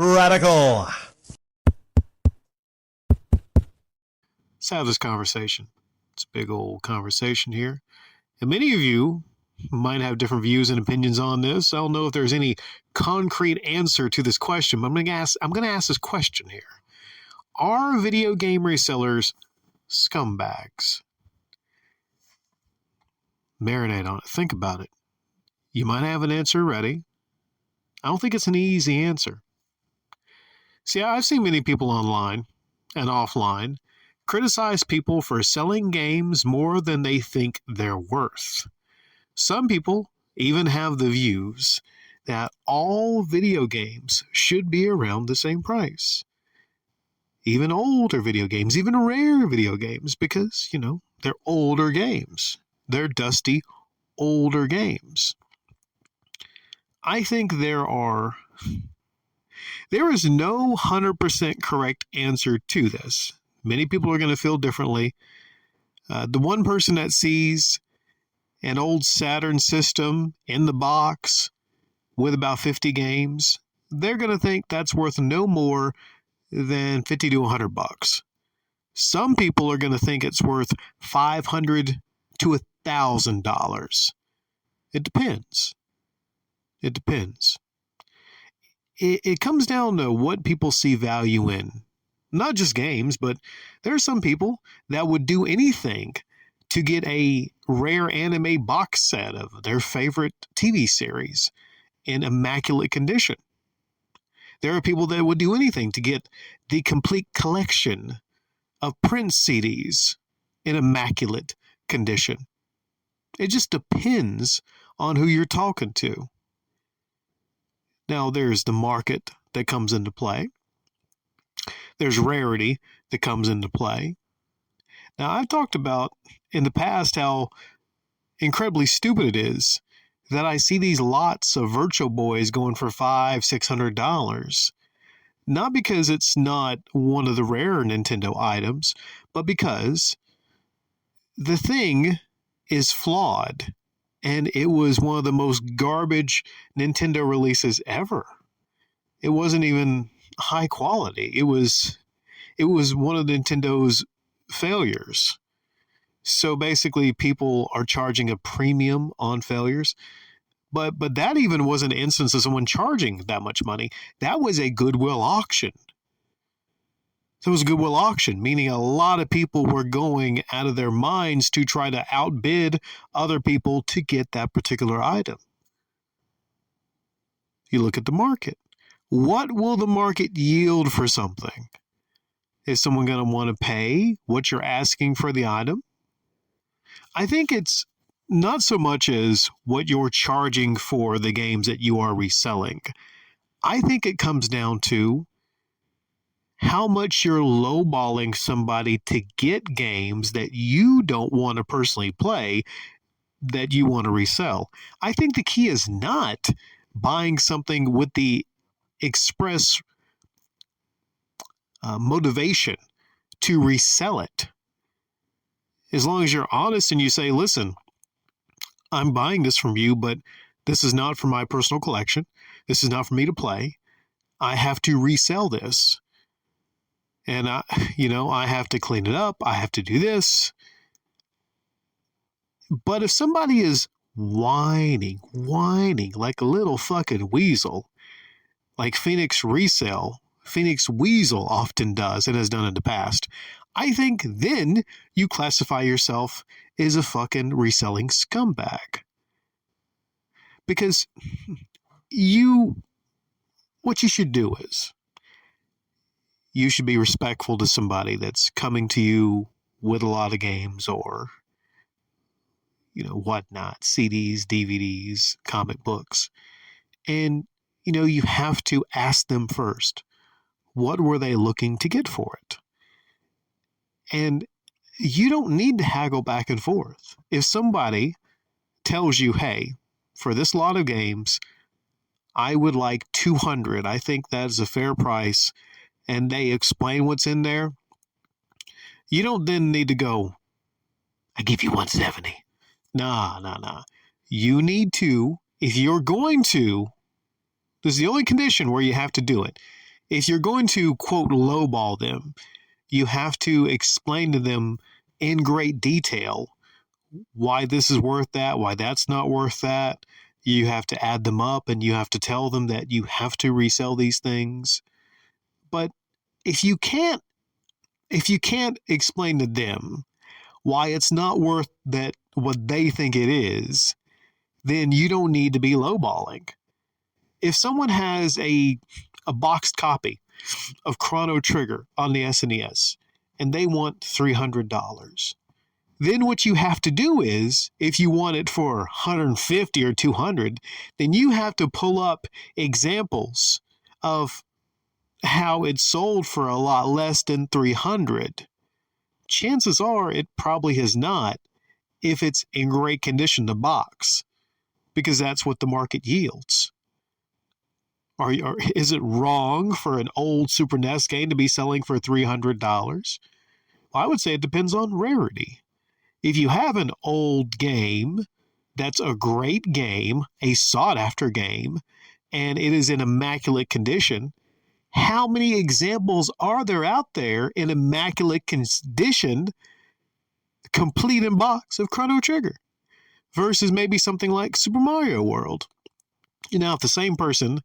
Radical. Let's have this conversation. It's a big old conversation here. And many of you might have different views and opinions on this. I don't know if there's any concrete answer to this question, but I'm going to ask this question here. Are video game resellers scumbags? Marinate on it. Think about it. You might have an answer ready. I don't think it's an easy answer. See, I've seen many people online and offline criticize people for selling games more than they think they're worth. Some people even have the views that all video games should be around the same price. Even older video games, even rare video games, because, they're older games. They're dusty, older games. I think there is no 100% correct answer to this. Many people are going to feel differently. The one person that sees an old Saturn system in the box with about 50 games, they're going to think that's worth no more than $50 to $100. Some people are going to think it's worth $500 to $1,000. It depends. It comes down to what people see value in. Not just games, but there are some people that would do anything to get a rare anime box set of their favorite TV series in immaculate condition. There are people that would do anything to get the complete collection of Prince CDs in immaculate condition. It just depends on who you're talking to. Now, there's the market that comes into play. There's rarity that comes into play. Now, I've talked about in the past how incredibly stupid it is that I see these lots of Virtual Boys going for $500-$600. Not because it's not one of the rare Nintendo items, but because the thing is flawed. And it was one of the most garbage Nintendo releases ever. It wasn't even high quality. It was one of Nintendo's failures. So basically, people are charging a premium on failures. But that even wasn't an instance of someone charging that much money. That was a Goodwill auction. So it was a Goodwill auction, meaning a lot of people were going out of their minds to try to outbid other people to get that particular item. You look at the market. What will the market yield for something? Is someone going to want to pay what you're asking for the item? I think it's not so much as what you're charging for the games that you are reselling. I think it comes down to how much you're lowballing somebody to get games that you don't want to personally play that you want to resell. I think the key is not buying something with the express motivation to resell it. As long as you're honest and you say, listen, I'm buying this from you, but this is not for my personal collection. This is not for me to play. I have to resell this. And I have to clean it up. I have to do this. But if somebody is whining like a little fucking weasel, like Phoenix Weasel often does and has done in the past, I think then you classify yourself as a fucking reselling scumbag. Because what you should do is, you should be respectful to somebody that's coming to you with a lot of games or, whatnot, CDs, DVDs, comic books. And, you have to ask them first, what were they looking to get for it? And you don't need to haggle back and forth. If somebody tells you, hey, for this lot of games, I would like $200. I think that is a fair price. And they explain what's in there, you don't then need to go, I give you $170. Nah. You need to, if you're going to, this is the only condition where you have to do it. if you're going to, quote, lowball them, you have to explain to them in great detail why this is worth that, why that's not worth that. You have to add them up and you have to tell them that you have to resell these things. But if you can't explain to them why it's not worth that what they think it is, then you don't need to be lowballing. If someone has a boxed copy of Chrono Trigger on the SNES and they want $300, then what you have to do is, if you want it for $150 or $200, then you have to pull up examples of how it's sold for a lot less than $300. Chances are it probably has not, if it's in great condition, the box, because that's what the market yields. Is it wrong for an old Super NES game to be selling for $300? Well, I would say it depends on rarity. If you have an old game that's a great game, a sought-after game, and it is in immaculate condition, how many examples are there out there in immaculate condition, complete in box, of Chrono Trigger? Versus maybe something like Super Mario World. Now, if the same person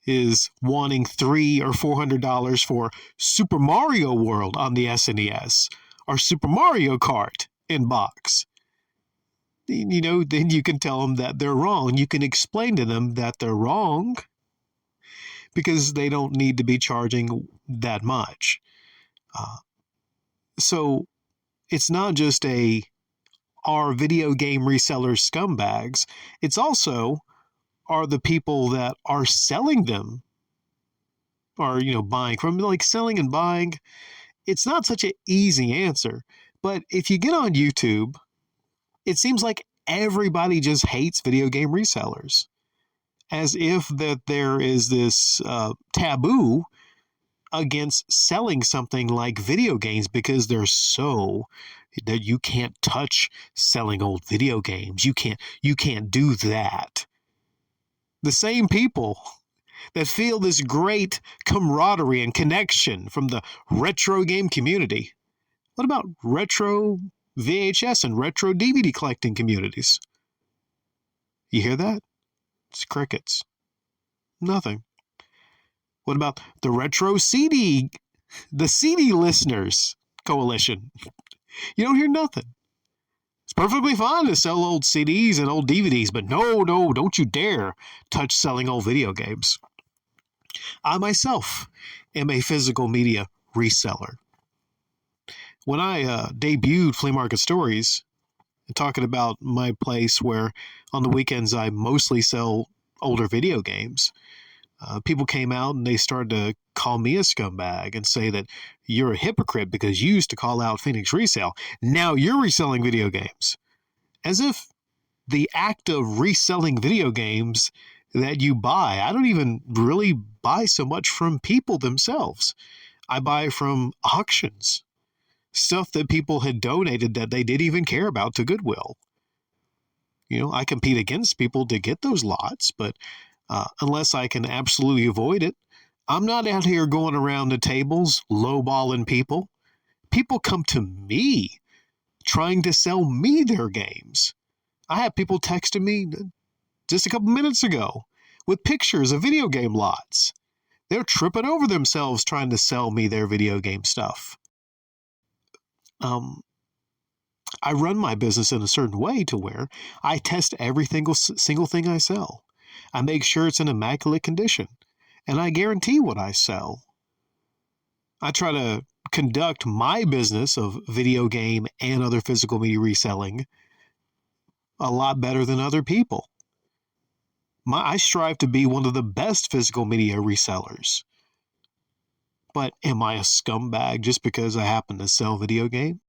is wanting $300 or $400 for Super Mario World on the SNES or Super Mario Kart in box, then you can tell them that they're wrong. You can explain to them that they're wrong because they don't need to be charging that much. So it's not just are video game resellers scumbags. It's also, are the people that are selling them, or buying from, like selling and buying. It's not such an easy answer, but if you get on YouTube, it seems like everybody just hates video game resellers, as if that there is this taboo against selling something like video games because they're so that you can't touch selling old video games. You can't do that. The same people that feel this great camaraderie and connection from the retro game community. What about retro VHS and retro DVD collecting communities? You hear that? It's crickets. Nothing. What about the retro CD, the CD listeners coalition? You don't hear nothing. It's perfectly fine to sell old CDs and old DVDs, but no, don't you dare touch selling old video games. I myself am a physical media reseller. When I debuted Flea Market Stories, talking about my place where on the weekends I mostly sell older video games, people came out and they started to call me a scumbag and say that you're a hypocrite because you used to call out Phoenix Resell. Now you're reselling video games. As if the act of reselling video games that you buy, I don't even really buy so much from people themselves. I buy from auctions, stuff that people had donated that they didn't even care about to Goodwill. I compete against people to get those lots, but unless I can absolutely avoid it, I'm not out here going around the tables lowballing people. People come to me trying to sell me their games. I had people texting me just a couple minutes ago with pictures of video game lots. They're tripping over themselves trying to sell me their video game stuff. I run my business in a certain way to where I test every single thing I sell. I make sure it's in immaculate condition, and I guarantee what I sell. I try to conduct my business of video game and other physical media reselling a lot better than other people. I strive to be one of the best physical media resellers. But am I a scumbag just because I happen to sell video games?